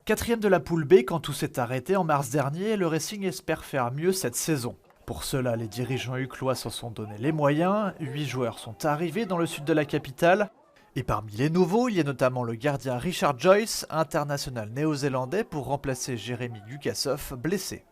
Quatrième de la poule B quand tout s'est arrêté en mars dernier, le Racing espère faire mieux cette saison. Pour cela, les dirigeants uclois s'en sont donné les moyens. 8 joueurs sont arrivés dans le sud de la capitale. Et parmi les nouveaux, il y a notamment le gardien Richard Joyce, international néo-zélandais pour remplacer Jérémy Gukasov, blessé.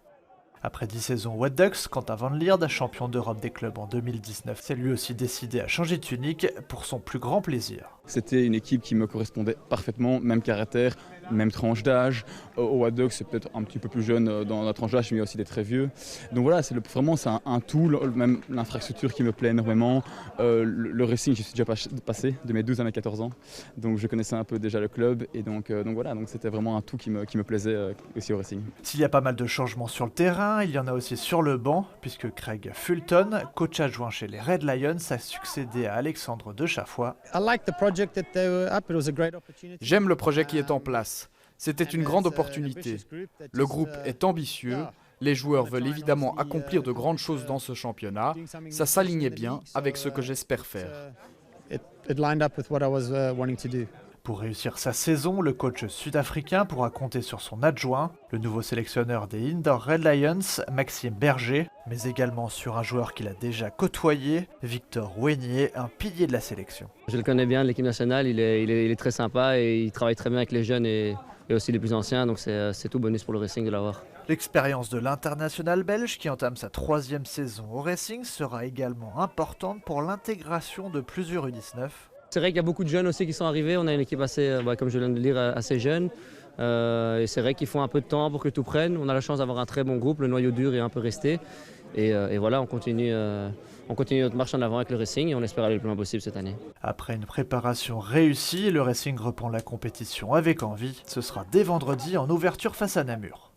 Après 10 saisons White Ducks, Quentin Van Lierde, champion d'Europe des clubs en 2019, s'est lui aussi décidé à changer de tunique pour son plus grand plaisir. C'était une équipe qui me correspondait parfaitement, même caractère, même tranche d'âge. Au White Ducks, c'est peut-être un petit peu plus jeune dans la tranche d'âge, mais il y a aussi des très vieux. Donc voilà, c'est un tout, même l'infrastructure qui me plaît énormément. Le Racing, j'y suis déjà passé de mes 12 à mes 14 ans, donc je connaissais un peu déjà le club. Et donc voilà, donc c'était vraiment un tout qui me plaisait aussi au Racing. S'il y a pas mal de changements sur le terrain, il y en a aussi sur le banc, puisque Craig Fulton, coach adjoint chez les Red Lions, a succédé à Alexandre Dechafoy. J'aime le projet qui est en place. C'était une grande opportunité. Le groupe est ambitieux. Les joueurs veulent évidemment accomplir de grandes choses dans ce championnat. Ça s'alignait bien avec ce que j'espère faire. Pour réussir sa saison, le coach sud-africain pourra compter sur son adjoint, le nouveau sélectionneur des Indoor Red Lions, Maxime Berger, mais également sur un joueur qu'il a déjà côtoyé, Victor Wenier, un pilier de la sélection. Je le connais bien de l'équipe nationale, il est très sympa et il travaille très bien avec les jeunes et aussi les plus anciens, donc c'est tout bonus pour le Racing de l'avoir. L'expérience de l'international belge qui entame sa 3e saison au Racing sera également importante pour l'intégration de plusieurs U19. C'est vrai qu'il y a beaucoup de jeunes aussi qui sont arrivés, on a une équipe assez, comme je viens de le dire, assez jeune. Et c'est vrai qu'il faut un peu de temps pour que tout prenne. On a la chance d'avoir un très bon groupe, le noyau dur est un peu resté. Et voilà, on continue notre marche en avant avec le Racing et on espère aller le plus loin possible cette année. Après une préparation réussie, le Racing reprend la compétition avec envie. Ce sera dès vendredi en ouverture face à Namur.